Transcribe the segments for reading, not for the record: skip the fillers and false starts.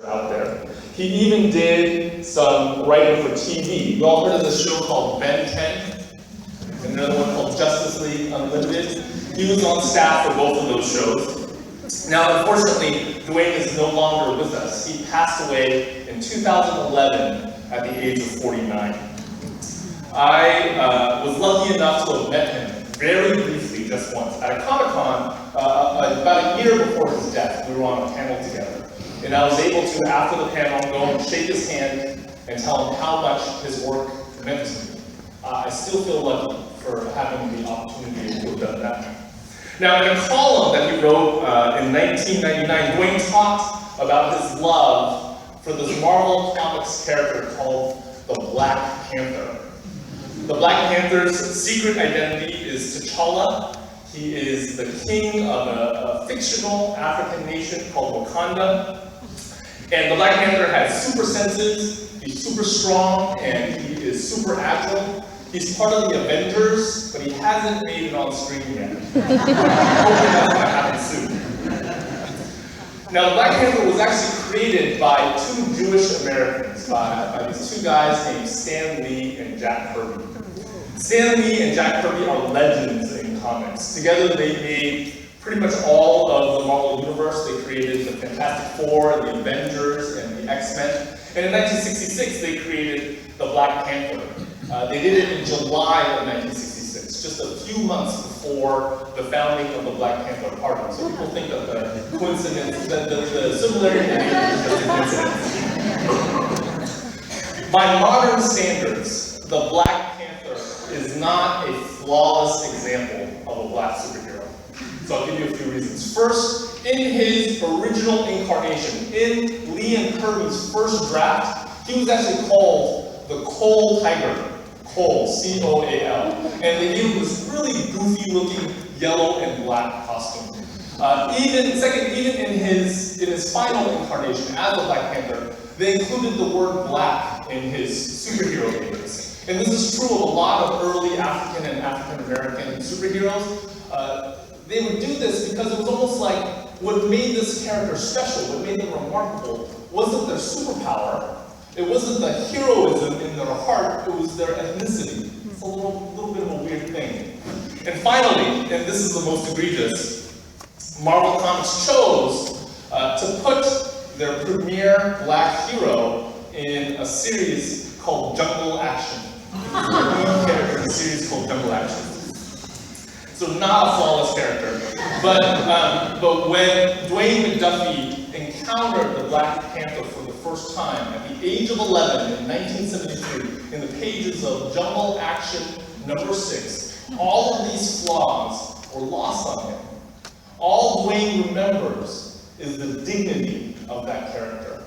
out there. He even did some writing for TV. You all heard of this show called Ben 10, and another one called Justice League Unlimited. He was on staff for both of those shows. Now, unfortunately, Duen is no longer with us. He passed away in 2011 at the age of 49. I was lucky enough to have met him very briefly, just once, at a Comic-Con about a year before his death. We were on a panel together. And I was able to, after the panel, go and shake his hand and tell him how much his work meant to me. I still feel lucky for having the opportunity to have done that. Now, in a column that he wrote in 1999, Duen talked about his love for this Marvel Comics character called the Black Panther. The Black Panther's secret identity is T'Challa. He is the king of a fictional African nation called Wakanda. And the Black Panther has super senses, he's super strong, and he is super agile. He's part of the Avengers, but he hasn't made it on screen yet. Hopefully that's going to happen soon. Now, the Black Panther was actually created by two Jewish Americans, by these two guys named Stan Lee and Jack Kirby. Stan Lee and Jack Kirby are legends in comics. Together they made pretty much all of the Marvel Universe. They created the Fantastic Four, the Avengers, and the X-Men. And in 1966, they created the Black Panther. They did it in July of 1966, just a few months before the founding of the Black Panther Party. So people think that the coincidence, that the similarity is just a coincidence. By modern standards, the Black Panther is not a flawless example of a black superhero. So I'll give you a few reasons. First, in his original incarnation, in Lee and Kirby's first draft, he was actually called the Coal Tiger. Coal, C-O-A-L. And they gave him this really goofy looking yellow and black costume. Even in his final incarnation as the Black Panther, they included the word black in his superhero names. And this is true of a lot of early African and African American superheroes. They would do this because it was almost like what made this character special, what made them remarkable, wasn't their superpower. It wasn't the heroism in their heart, it was their ethnicity. It's a little bit of a weird thing. And finally, and this is the most egregious, Marvel Comics chose to put their premier black hero in a series called Jungle Action. He's the lead character in a series called Jungle Action. So not a flawless character. But when Duen McDuffie encountered the Black Panther for the first time at the age of 11 in 1973 in the pages of Jungle Action number 6, all of these flaws were lost on him. All Duen remembers is the dignity of that character.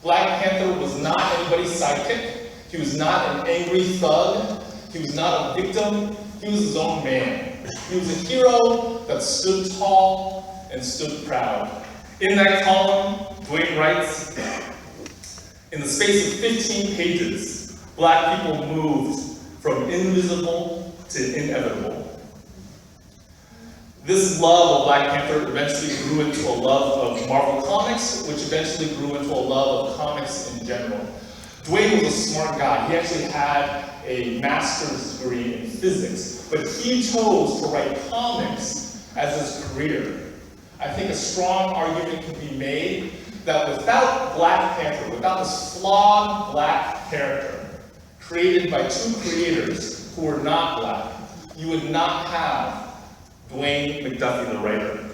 Black Panther was not anybody's sidekick. He was not an angry thug. He was not a victim. He was his own man. He was a hero that stood tall and stood proud. In that column, Duen writes, in the space of 15 pages, black people moved from invisible to inevitable. This love of Black Panther eventually grew into a love of Marvel Comics, which eventually grew into a love of comics in general. Duen was a smart guy. He actually had a master's degree in physics, but he chose to write comics as his career. I think a strong argument can be made that without Black Panther, without this flawed black character created by two creators who were not black, you would not have Duen McDuffie, the writer.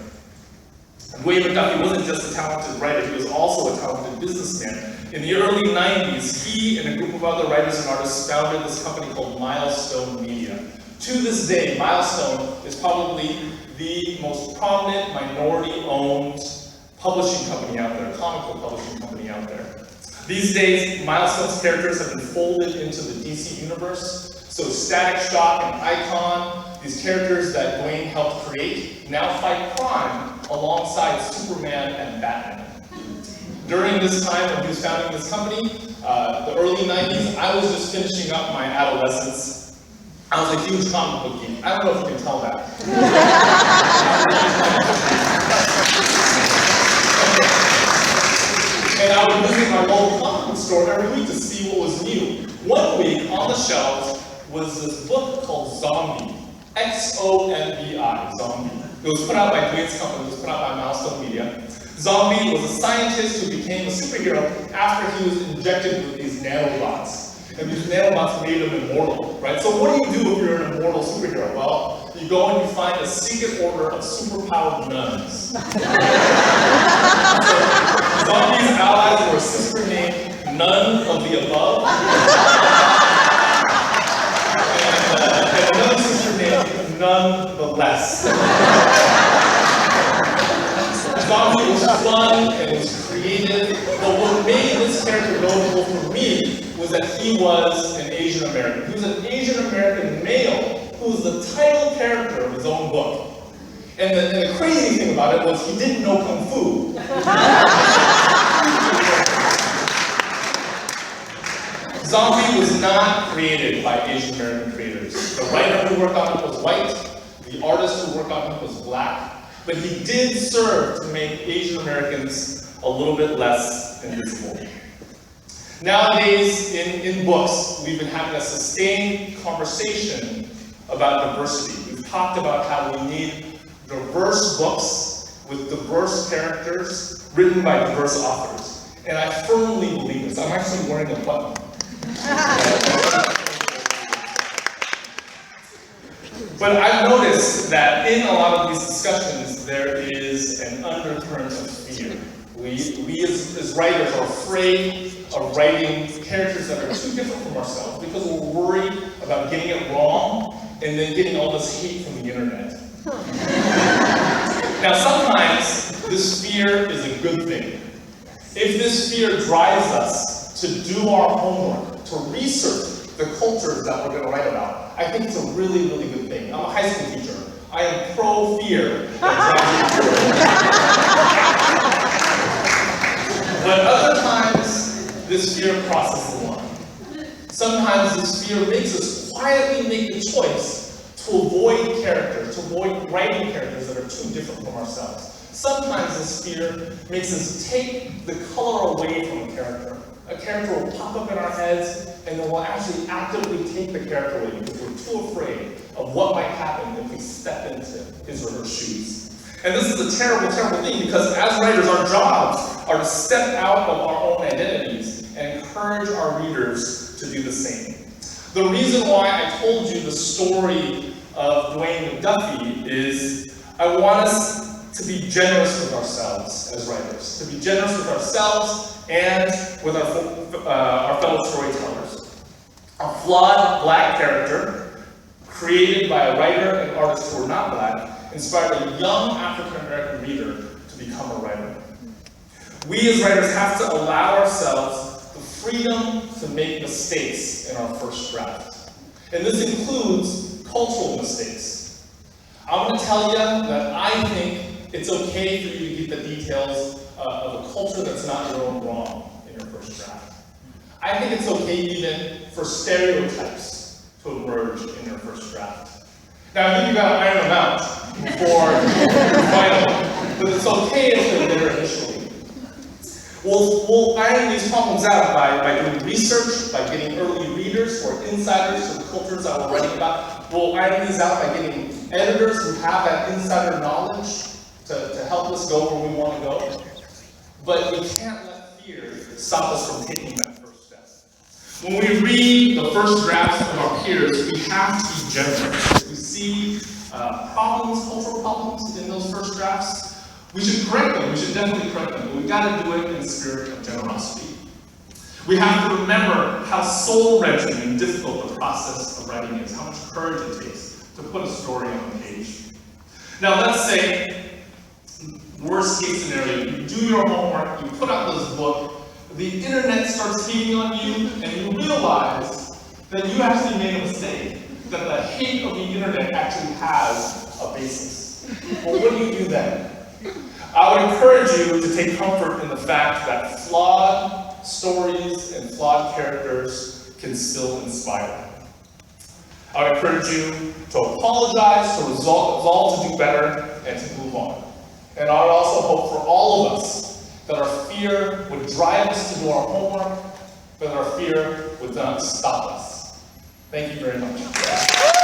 Duen McDuffie wasn't just a talented writer, he was also a talented businessman. In the early 90s, he and a group of other writers and artists founded this company called Milestone Media. To this day, Milestone is probably the most prominent minority-owned publishing company out there, comic book publishing company out there. These days, Milestone's characters have been folded into the DC universe. So Static Shock and Icon, these characters that Duen helped create, now fight crime alongside Superman and Batman. During this time when he was founding this company, the early 90s, I was just finishing up my adolescence. I was a huge comic book geek. I don't know if you can tell that. And I would visit my local comic book store every week to see what was new. One week on the shelves was this book called Zombie, X-O-M-B-I, Zombie. It was put out by Luen's company, it was put out by Milestone Media. Zombie was a scientist who became a superhero after he was injected with these nanobots. And these nanobots made him immortal, right? So what do you do if you're an immortal superhero? Well, you go and you find a secret order of superpowered nuns. So, Zombie's allies were a sister named None of the Above, and another sister named None the Less. Zombie was fun and was creative, but what made this character notable for me was that he was an Asian American. He was an Asian American male who was the title character of his own book. And the crazy thing about it was he didn't know Kung Fu. Zombie was not created by Asian American creators. The writer who worked on it was white, the artist who worked on it was black, but he did serve to make Asian Americans a little bit less invisible. Nowadays, in books, we've been having a sustained conversation about diversity. We've talked about how we need diverse books with diverse characters written by diverse authors. And I firmly believe this. I'm actually wearing a button. But I've noticed that in a lot of these discussions, there is an undercurrent of fear. We as writers are afraid of writing characters that are too different from ourselves because we're worried about getting it wrong and then getting all this hate from the internet. Now sometimes this fear is a good thing. If this fear drives us to do our homework, to research the cultures that we're going to write about, I think it's a really, really good thing. I'm a high school teacher. I am pro-fear that drives you. But other times, this fear crosses the line. Sometimes this fear makes us quietly make the choice to avoid characters, to avoid writing characters that are too different from ourselves. Sometimes this fear makes us take the color away from a character. A character will pop up in our heads, and then we'll actually actively take the character away because we're too afraid of what might happen if we step into his or her shoes. And this is a terrible, terrible thing because as writers, our jobs are to step out of our own identities and encourage our readers to do the same. The reason why I told you the story of Dwayne McDuffie is I want us to be generous with ourselves as writers, to be generous with ourselves and with our fellow storytellers. A flawed black character, created by a writer and artist who are not black, inspired a young African-American reader to become a writer. We as writers have to allow ourselves the freedom to make mistakes in our first draft. And this includes cultural mistakes. I'm going to tell you that I think it's okay for you to get the details of a culture that's not your own wrong in your first draft. I think it's okay even for stereotypes to emerge in your first draft. Now, I think you've got to iron them out before you find them, but it's okay if they're there initially. We'll iron these problems out by doing research, by getting early readers who are insiders to the cultures that we're writing about. We'll iron these out by getting editors who have that insider knowledge to help us go where we want to go. But we can't let fear stop us from taking that first step. When we read the first drafts of our peers, we have to be generous. If we see problems, cultural problems in those first drafts, we should correct them. We should definitely correct them. But we've got to do it in the spirit of generosity. We have to remember how soul-wrenching and difficult the process of writing is, how much courage it takes to put a story on the page. Now let's say, worst case scenario, you do your homework, you put out this book, the internet starts hating on you, and you realize that you actually made a mistake, that the hate of the internet actually has a basis. Well, what do you do then? I would encourage you to take comfort in the fact that flawed stories and flawed characters can still inspire. I would encourage you to apologize, to resolve to do better, and to move on. And I would also hope for all of us that our fear would drive us to do our homework, but our fear would not stop us. Thank you very much.